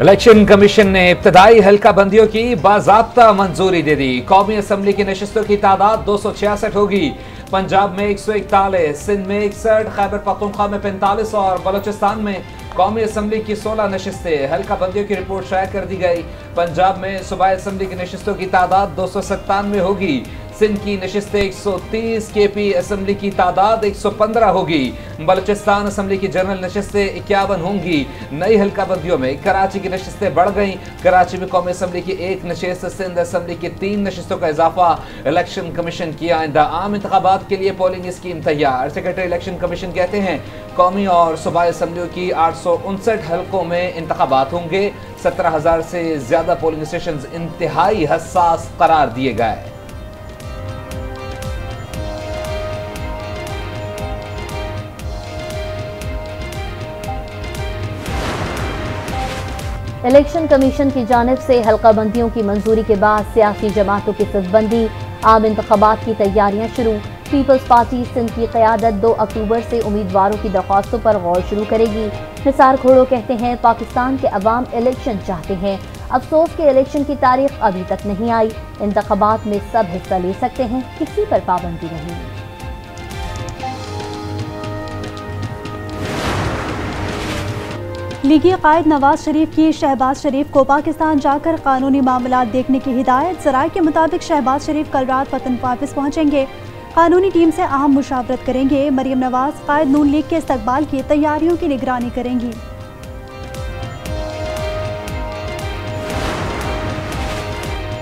Election commission ने इब्तदाई हल्का बंदियों की बाज़ाब्ता मंजूरी दे दी। कौमी असम्बली की नशिस्तों की तादाद 266 होगी। पंजाब में 141, सिंध में 61, खैबर पख्तूनख्वा में 45 और बलोचिस्तान में कौमी असम्बली की 16 नशिस्तें। हल्का बंदियों की रिपोर्ट शाया कर दी गई। पंजाब में सूबाई असम्बली की नशिस्तों की तादाद 297 होगी। सिंध की नशिस्तें 130, केपी असम्बली की तादाद 115 होगी। बलूचिस्तान असम्बली की जनरल नशिस्तें 51 होंगी। नई हल्का बंदियों में कराची की नशिस्तें बढ़ गईं। कराची में कौमी असम्बली की 1 नशिस्त, सिंध असम्बली की 3 नशिस्तों का इजाफा। इलेक्शन कमीशन की आइंदा आम इंतखाबात के लिए पोलिंग स्कीम तैयार। सेक्रेटरी इलेक्शन कमीशन कहते हैं कौमी और सूबाई असम्बलियों की 859 हल्कों में इंतखाबात होंगे। 17,000 से ज्यादा पोलिंग स्टेशन इंतहाई हसास करार दिए गए। इलेक्शन कमीशन की जानिब से हल्का बंदियों की मंजूरी के बाद सियासी जमातों की सदबंदी, आम इंतखाबात की तैयारियां शुरू। पीपल्स पार्टी सिंध की क़यादत 2 अक्टूबर से उम्मीदवारों की दरख्वास्तों पर गौर शुरू करेगी। निसार खोड़ो कहते हैं पाकिस्तान के अवाम इलेक्शन चाहते हैं। अफसोस के इलेक्शन की तारीख अभी तक नहीं आई। इंतखाबात में सब हिस्सा ले सकते हैं, किसी पर पाबंदी नहीं। लीगी कायद नवाज शरीफ की शहबाज शरीफ को पाकिस्तान जाकर कानूनी मामला देखने की हिदायत। ज़राए के मुताबिक शहबाज शरीफ कल रात वतन वापस पहुंचेंगे। कानूनी टीम से अहम मुशावरत करेंगे। मरियम नवाज कायद नून लीग के इस्तकबाल की तैयारियों की निगरानी करेंगी।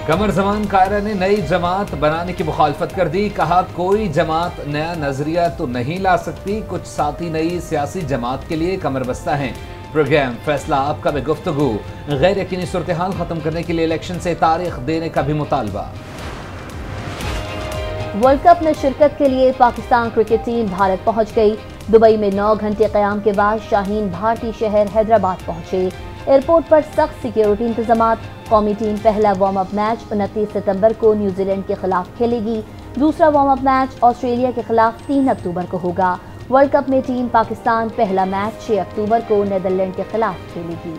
कमर जमान कायरा ने नई जमात बनाने की मुखालफत कर दी। कहा कोई जमात नया नजरिया तो नहीं ला सकती, कुछ साथी नई सियासी जमात के लिए कमर बस्ता हैं। प्रोग्राम फैसला आपका में गुफ्तगू। गैर यकीनी सूरत हाल खत्म करने के लिए इलेक्शन से तारीख देने का भी मुतालबा। वर्ल्ड कप में शिरकत के लिए पाकिस्तान क्रिकेट टीम भारत पहुंच गई। दुबई में 9 घंटे क़याम के बाद शाहीन भारतीय शहर हैदराबाद पहुंचे। एयरपोर्ट पर सख्त सिक्योरिटी इंतजामात। कौमी टीम पहला वार्म अप मैच 29 सितंबर को न्यूजीलैंड के खिलाफ खेलेगी। दूसरा वार्म अप मैच ऑस्ट्रेलिया के खिलाफ 3 अक्टूबर को होगा। वर्ल्ड कप में टीम पाकिस्तान पहला मैच 6 अक्टूबर को नीदरलैंड के खिलाफ खेलेगी।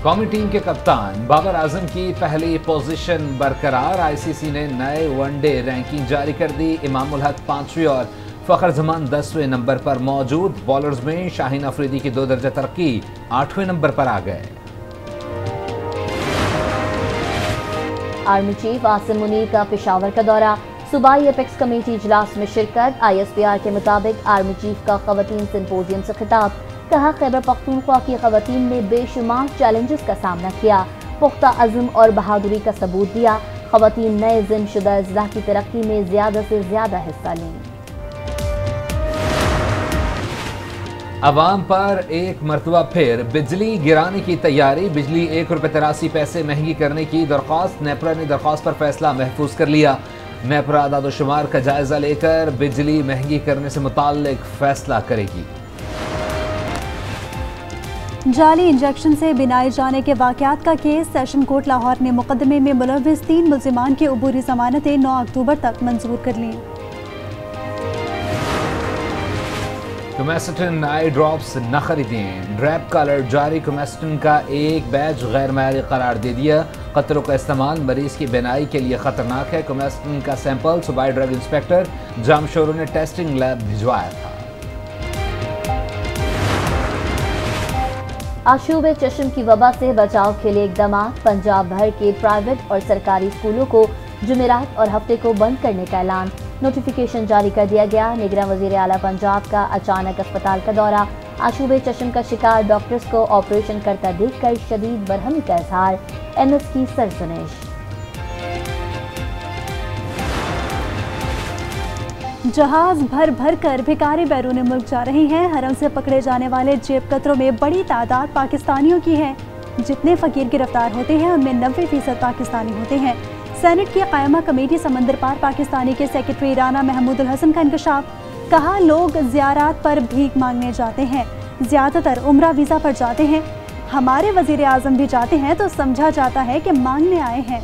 कौमी टीम के कप्तान बाबर आजम की पहली पोजीशन बरकरार। आईसीसी ने नए वनडे रैंकिंग जारी कर दी। इमाम उल हक 5वीं और फखर जमान 10वें नंबर पर मौजूद। बॉलर्स में शाहीन अफरीदी की 2 दर्जा तरक्की 8वें नंबर पर आ गए। आर्मी चीफ आसिम मुनीर का पेशावर का दौरा। सूबाई एपेक्स कमेटी इजलास में शिरकत। ISPR के मुताबिक आर्मी चीफ का खवातीन सिंपोजियम से खिताब। कहा खैबर पख्तूनख्वा की खवातीन ने बेशुमार चैलेंजेस का सामना किया, पुख्ता अज़्म और बहादुरी का सबूत दिया। खवातीन नए जिनशुदा अजला की तरक्की में ज्यादा से ज्यादा हिस्सा लें। अवाम पर एक मरतबा फिर बिजली गिराने की तैयारी। बिजली ₹1.83 महंगी करने की दरख्वास्त। नेपरा ने दरख्वास्त पर फैसला महफूज कर लिया। नेपरा आदादोशुमार का जायजा लेकर बिजली महंगी करने से मुताल्लिक फैसला करेगी। जाली इंजेक्शन से बिनाए जाने के वाकयात का केस। सेशन कोर्ट लाहौर ने मुकदमे में मुलव्विस 3 मुल्जिमान की अबूरी जमानतें 9 अक्टूबर तक मंजूर कर लीं। कोमेस्टन आई ड्रॉप्स न खरीदें। ड्रैप का अलर्ट जारी। कोमेस्टन का एक बैच गैर मायारी करार दे दिया। कतरों का इस्तेमाल मरीज की बीनाई के लिए खतरनाक है। कोमेस्टन का सैंपल सूबाई ड्रग इंस्पेक्टर जामशोरों ने टेस्टिंग लैब भिजवाया था। आशूब चश्म की वबा से बचाव के लिए इकदाम। पंजाब भर के प्राइवेट और सरकारी स्कूलों को जुमेरात और हफ्ते को बंद करने का ऐलान। नोटिफिकेशन जारी कर दिया गया। निगरान वज़ीर आला पंजाब का अचानक अस्पताल का दौरा। आशूब चश्म का शिकार डॉक्टर्स को ऑपरेशन करता देखकर शदीद बरहमी का इजहार। MS की सरसनेश। जहाज भर भर कर भिखारी बैरून मुल्क जा रहे हैं। हरम से पकड़े जाने वाले जेब कतरों में बड़ी तादाद पाकिस्तानियों की है। जितने फकीर गिरफ्तार होते हैं उनमें 90% पाकिस्तानी होते हैं। सेनेट की कायमा कमेटी समंदर पार पाकिस्तानी के सेक्रेटरी राना महमूदुल हसन का इंकशाफ। कहा लोग ज़ियारत पर भीख मांगने जाते हैं, ज़्यादातर उम्रा वीज़ा पर जाते हैं। हमारे वज़ीर आज़म भी जाते हैं तो समझा जाता है कि मांगने आए हैं।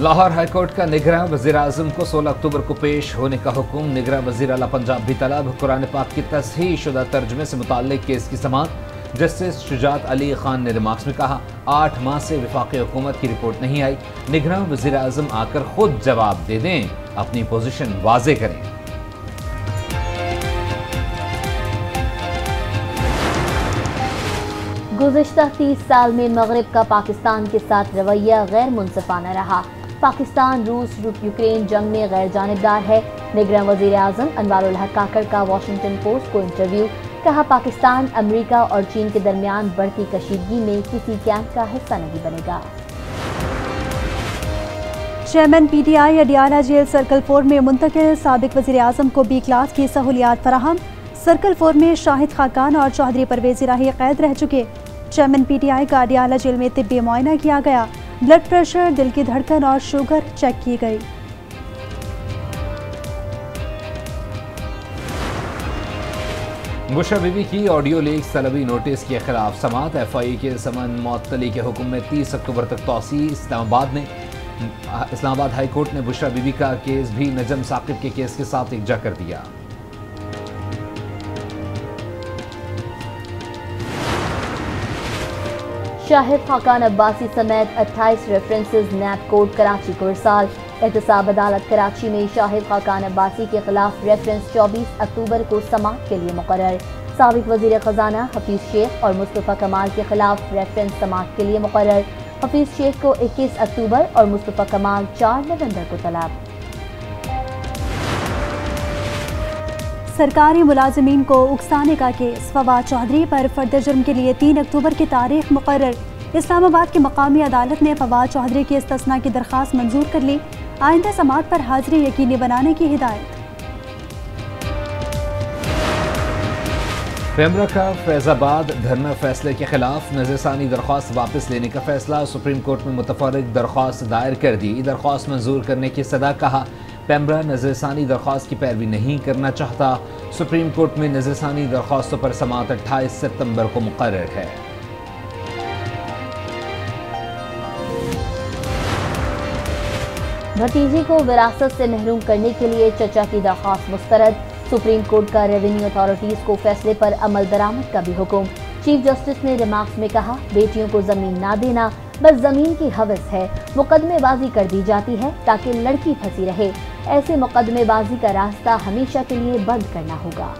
लाहौर हाईकोर्ट का निगरां वज़ीर आज़म को 16 अक्टूबर को पेश होने का हुक्म। निगरां वज़ीर आला पंजाब भी तलब। कुरान पाक की तस्हीह शुदा तर्जमे से मुताल्लिक केस की समाअत। जस्टिस शुजात अली खान ने रिमार्क्स में कहा, 8 माह से वफाकी हुकूमत की रिपोर्ट नहीं आई। निगरां वज़ीर आज़म आकर खुद जवाब दे दें, अपनी पोजीशन वाजे करें। गुज़िश्ता 30 साल में मगरिब का पाकिस्तान के साथ रवैया गैर मुनसिफाना रहा। पाकिस्तान रूस यूक्रेन जंग में गैर जानिबदार है। निगरां वज़ीर आज़म अनवारुल हक काकड़ का वाशिंगटन पोस्ट को इंटरव्यू। कहा, पाकिस्तान अमेरिका और चीन के दरमियान बढ़ती कशीदगी में किसी कैंप का हिस्सा नहीं बनेगा। Chairman PTI Adiala jail circle 4 में मुंतकिल। साबिक वज़ीर आज़म को B क्लास की सहूलियात फराहम। सर्कल 4 में शाहिद खाकान और चौधरी परवेज़ इलाही कैद रह चुके। चेयरमैन PTI का अडियाला जेल में तिब्बी मुआयना किया गया। ब्लड प्रेशर, दिल की धड़कन और शुगर चेक की गई। बुशरा बीबी की ऑडियो लीक तलबी नोटिस के खिलाफ समाअत। FIA के समन मुअत्तली के हुक्म में 30 अक्टूबर तक तौसी। इस्लामाबाद हाई कोर्ट ने बुशरा बीबी का केस भी नजम साकिब के केस के साथ इकजा कर दिया। शाहिद खाकान अब्बासी समेत 28 रेफरेंसेस नैब कोर्ट कराची को इरसाल। एहतसाब अदालत कराची में शाहिद खाकान अब्बासी के खिलाफ रेफरेंस 24 अक्टूबर को समाअत के लिए मुकर्रर। साबिक वजीर खजाना हफीज शेख और मुस्तफ़ा कमाल के खिलाफ रेफरेंस समाअत के लिए मुकर्रर। हफीज शेख को 21 अक्टूबर और मुस्तफ़ा कमाल 4 नवंबर को तलब। सरकारी मुलाजिमीन को उकसाने का केस। फवाद चौधरी पर फर्द जुर्म के लिए 3 अक्टूबर की तारीख मुकर्रर। इस्लामाबाद की मकामी अदालत ने फवाद चौधरी की इस्तिस्ना की दरख्वास्त मंजूर कर ली। आइंदा समाअत पर हाजिरी यकीनी बनाने की हिदायत। पेम्ब्रा का फैजाबाद धरना फैसले के खिलाफ नज़रसानी दरख्वास्त वापस लेने का फैसला। सुप्रीम कोर्ट में मुतफर्रिक दरख्वास्त दायर कर दी। दरख्वास्त मंजूर करने की सदा। कहा, पेम्ब्रा नज़रसानी दरख्वास्त की पैरवी नहीं करना चाहता। सुप्रीम कोर्ट में नज़रसानी दरख्वास्तों पर समाअत 28 सितंबर को मुकर्रर है। भतीजी को विरासत से महरूम करने के लिए चचा की दरख्वास्त मुस्तरद। सुप्रीम कोर्ट का रेवेन्यू अथॉरिटीज को फैसले पर अमल दरामद का भी हुक्म। चीफ जस्टिस ने रिमार्क्स में कहा, बेटियों को जमीन ना देना बस जमीन की हवस है। मुकदमेबाजी कर दी जाती है ताकि लड़की फंसी रहे। ऐसे मुकदमेबाजी का रास्ता हमेशा के लिए बंद करना होगा।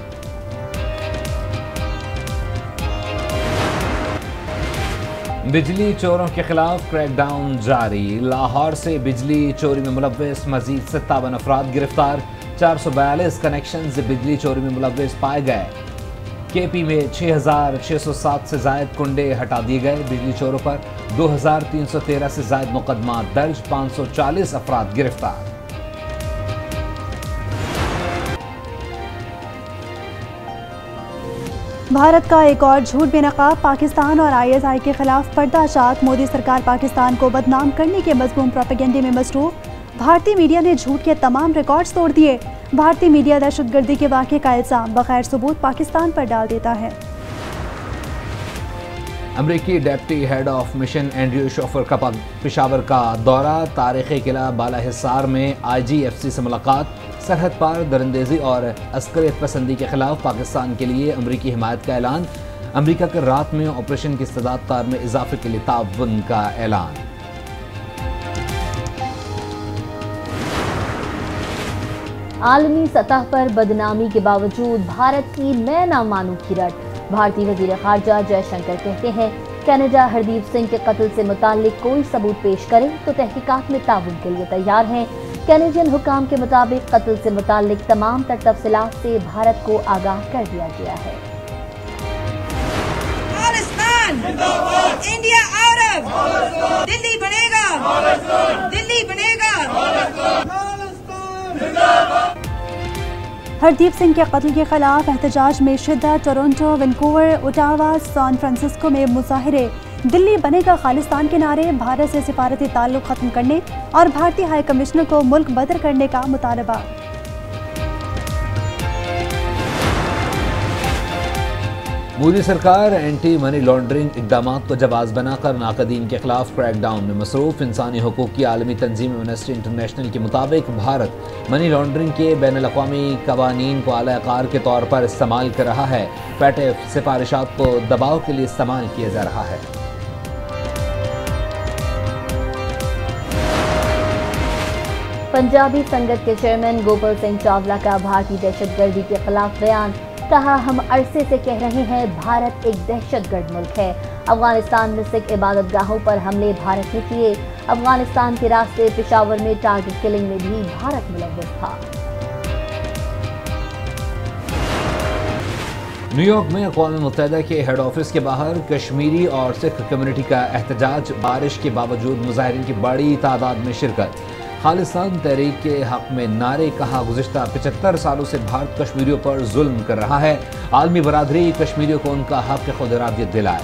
बिजली चोरों के खिलाफ क्रैकडाउन जारी। लाहौर से बिजली चोरी में मुलव्वस मजीद 57 अफराद गिरफ्तार। 442 कनेक्शन से बिजली चोरी में मुलव्वस पाए गए। KP में 6,607 से जायद कुंडे हटा दिए गए। बिजली चोरों पर 2,313 से जायद मुकदमा दर्ज। 540 अफराद गिरफ्तार। भारत का एक और झूठ बेनकाब। पाकिस्तान और ISI के खिलाफ पर्दाशात। मोदी सरकार पाकिस्तान को बदनाम करने के मज़मूम प्रोपेगेंडे में मसरूफ। भारतीय मीडिया ने झूठ के तमाम रिकॉर्ड्स तोड़ दिए। भारतीय मीडिया दहशतगर्दी के वाक़े का इल्ज़ाम बगैर सबूत पाकिस्तान पर डाल देता है। अमरीकी deputy head of mission Andrew chauffeur का पेशावर का दौरा। तारीख़ी किला बाला हिसार में IGFC से मुलाकात। सरहद पार दरंदेजी और अस्करियत पसंदी के खिलाफ पाकिस्तान के लिए अमरीकी हिमायत का ऐलान। अमरीका का रात में ऑपरेशन की इस्तेदाद में इजाफे के लिए ताउन का ऐलान। आलमी सतह पर बदनामी के बावजूद भारत की मैं ना मानू की रट। भारतीय वजीर खारजा जयशंकर कहते हैं, कनाडा हरदीप सिंह के कत्ल से मुताल्लिक कोई सबूत पेश करे तो तहकीकात में ताउन के लिए तैयार हैं। कैनेडियन हुकाम के मुताबिक कत्ल से मुताल्लिक तमाम तर तफसीलात से भारत को आगाह कर दिया गया है। इंडिया आरब, दिल्ली बनेगा, दिल्ली बनेगा। हरदीप सिंह के कत्ल के खिलाफ एहतजाज में शिद्दत। Toronto, Vancouver, Ottawa, San Francisco में मुजाहिरे। दिल्ली बनेगा खालिस्तान के नारे। भारत से सिफारती ताल्लुक खत्म करने और भारतीय हाई कमिश्नर को मुल्क बदर करने का मुतालबा। मोदी सरकार एंटी मनी लॉन्ड्रिंग इकदाम को जवाब बनाकर नाकदीन के खिलाफ क्रैकडाउन में मसरूफ। इंसानी हुकूक की आलमी तंजीम एमनेस्टी इंटरनेशनल के मुताबिक भारत मनी लॉन्ड्रिंग के बैनुल-अक़वामी कवानीन को आला कार के तौर पर इस्तेमाल कर रहा है। पैटेफ सिफारिशात को दबाव के लिए इस्तेमाल किया जा रहा है। पंजाबी संगत के चेयरमैन गोपाल सिंह चावला का भारतीय दहशतगर्दी के खिलाफ बयान। कहा, हम अरसे से कह रहे हैं भारत एक दहशतगर्द मुल्क है। अफगानिस्तान में सिख इबादतगाहों पर हमले भारत ने किए। अफगानिस्तान के रास्ते पेशावर में टारगेट किलिंग में भी भारत मुलव्वस था। न्यूयॉर्क में अक़वाम मुत्तहिदा के हेड ऑफिस के बाहर कश्मीरी और सिख कम्युनिटी का एहतजाज। बारिश के बावजूद मुजाहिरीन की बड़ी तादाद में शिरकत। खालिस्तान तहरीक के हक में नारे। कहा, गुज़िश्ता 75 सालों से भारत कश्मीरियों पर जुल्म कर रहा है। आलमी बरादरी कश्मीरियों को उनका हक खुद इरादियत दिलाए।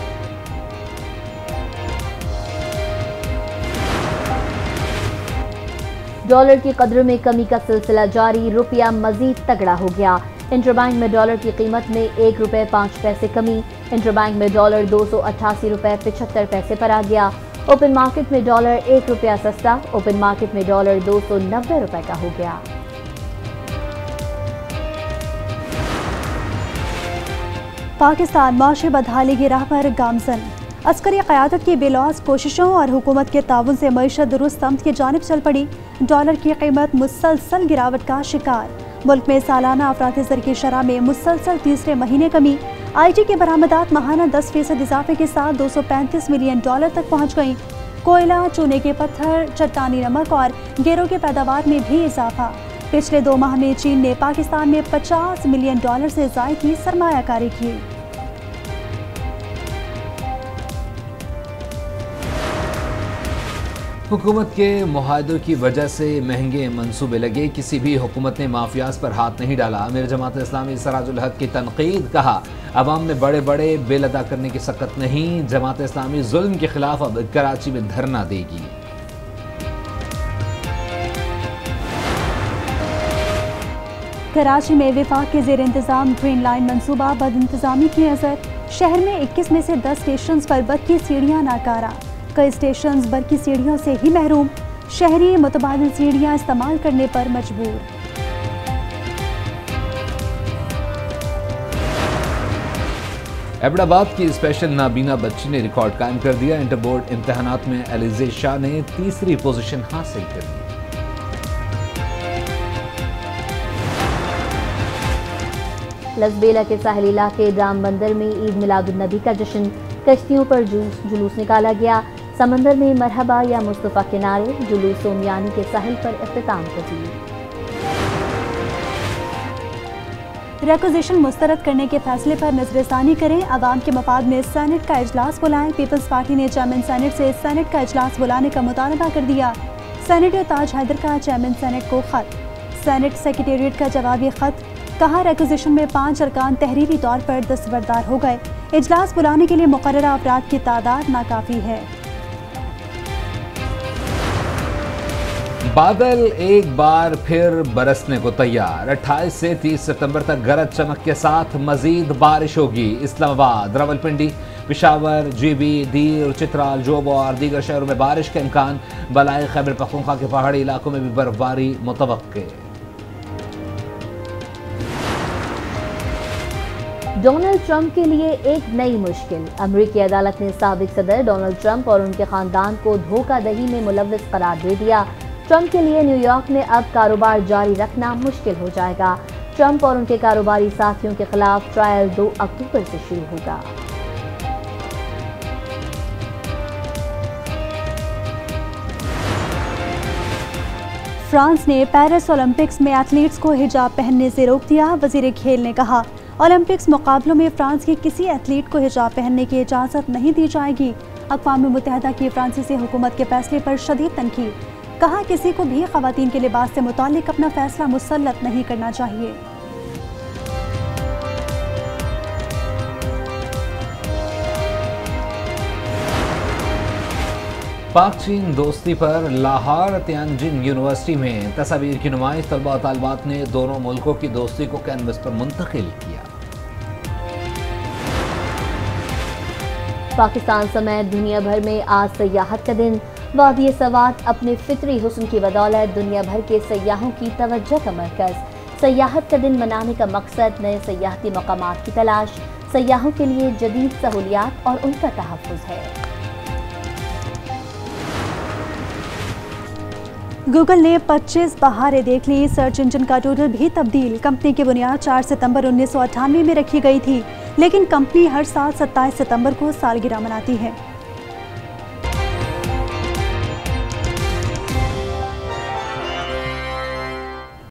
डॉलर की कदर में कमी का सिलसिला जारी। रुपया मजीद तगड़ा हो गया। इंटरबैंक में डॉलर की कीमत में 1 रुपये 5 पैसे कमी। इंटरबैंक में डॉलर 288 रुपये 75 पैसे पर आ गया। ओपन मार्केट में डॉलर 1 रुपया सस्ता। ओपन मार्केट में डॉलर 290 रुपए का हो गया। पाकिस्तान माशी बदहाली की राह पर गामजन। अस्करी क़यादत की बेलौस कोशिशों और हुकूमत के ताउन से मईशत दुरुस्त समत की जानिब चल पड़ी। डॉलर की कीमत मुसलसल गिरावट का शिकार। मुल्क में सालाना अफराती ज़र की शरह में मुसलसल तीसरे महीने कमी। IG की बरामदात माहाना 10% इजाफे के साथ $235 मिलियन तक पहुँच गईं। कोयला, चूने के पत्थर, चट्टानी नमक और गेरों की पैदावार में भी इजाफा। पिछले 2 माह में चीन ने पाकिस्तान में $50 मिलियन से ज़ायद की सरमायाकारी की। हुकूमत के मुआहदों की वजह से महंगे मंसूबे लगे। किसी भी हुकूमत ने माफियाज पर हाथ नहीं डाला। अमीर जमात इस्लामी सराजुल हक की तनकीद। कहा, अवाम में बड़े बड़े बिल अदा करने की सकत नहीं। जमात इस्लामी जुल्म के खिलाफ अब कराची में धरना देगी। कराची में विफाक के जेर इंतजाम ग्रीन लाइन मंसूबा बद इंतजामी की नजर। शहर में 21 में से 10 स्टेशन पर बर्फ की सीढ़ियाँ नाकारा। कई स्टेशन बर्फ की सीढ़ियों से ही महरूम। शहरी मुतबादिल सीढ़ियाँ इस्तेमाल करने पर मजबूर। एबटाबाद की स्पेशल नाबीना बच्ची ने रिकॉर्ड कायम कर दिया। इंटर बोर्ड इम्तहानात में एलिजे शाह ने 3री पोजीशन हासिल कर ली। लसबेला के साहिल इलाके दाम बंदर में ईद मिलादुन्नबी का जश्न। कश्तियों पर जुलूस निकाला गया। समंदर में मरहबा या मुस्तफ़ा के नारे। जुलूस सोमियानी के साहिल पर इख्तिताम पजीर। रिक्विजिशन मुस्तरद करने के फैसले पर नजरसानी करें। अवाम के मफाद में सेनेट का इजलास बुलाएं। पीपल्स पार्टी ने चेयरमैन सेनेट से सेनेट का इजलास बुलाने का मुतालबा कर दिया। सेनेटर ताज हैदर का चेयरमैन सेनेट को खत। सेनेट सेक्रेटेरिएट का जवाबी खत। कहा, रिक्विजिशन में 5 अरकान तहरीरी तौर पर दस्तबरदार हो गए। इजलास बुलाने के लिए मुकर्ररा अफराद की तादाद नाकाफी है। बादल एक बार फिर बरसने को तैयार। 28 से 30 सितंबर तक गरज चमक के साथ मजीद बारिश होगी। इस्लामाबाद, रावलपिंडी, पेशावर, जीबी, दीर, चित्राल, जोब और दीगर शहरों में बारिश का इम्कान। बलाई खैबर पख्तूनख्वा के पहाड़ी इलाकों में भी बर्फबारी मुतवक्के। डोनाल्ड ट्रंप के लिए एक नई मुश्किल। अमेरिकी अदालत ने साबिक सदर डोनाल्ड ट्रंप और उनके खानदान को धोखाधड़ी में मुलव्वस करार दे दिया। ट्रंप के लिए न्यूयॉर्क में अब कारोबार जारी रखना मुश्किल हो जाएगा। ट्रंप और उनके कारोबारी साथियों के खिलाफ ट्रायल 2 अक्टूबर से शुरू होगा। फ्रांस ने पेरिस ओलंपिक्स में एथलीट्स को हिजाब पहनने से रोक दिया। वजीर खेल ने कहा, ओलंपिक्स मुकाबलों में फ्रांस के किसी एथलीट को हिजाब पहनने की इजाज़त नहीं दी जाएगी। अक़वाम मुत्तहिदा की फ्रांसीसी हुकूमत के फैसले पर शदीद तनकीद। कहा, किसी को भी ख़वातीन के लिबास से मुताल्लिक अपना फैसला मुसल्लत नहीं करना चाहिए। पाक चीन दोस्ती पर लाहौर तियानजिन यूनिवर्सिटी में तस्वीर की नुमाइश। तलबा तालिबात ने दोनों मुल्कों की दोस्ती को कैनवस पर मुंतकिल किया। पाकिस्तान समेत दुनिया भर में आज सयाहत का दिन। वादी सवात अपने फितरी हुस्न की बदौलत दुनिया भर के सयाहों की तवज्जो का मरकज़। सयाहत का दिन मनाने का मकसद नए सयाहती मकामात की तलाश, सयाहों के लिए जदीद सहूलियात और उनका तहफ़्फ़ुज़ है। गूगल ने 25 बहारें देख ली। सर्च इंजन का टोटल भी तब्दील। कंपनी की बुनियाद 4 सितंबर 1998 में रखी गई थी, लेकिन कंपनी हर साल 27 सितंबर को सालगिरह मनाती है।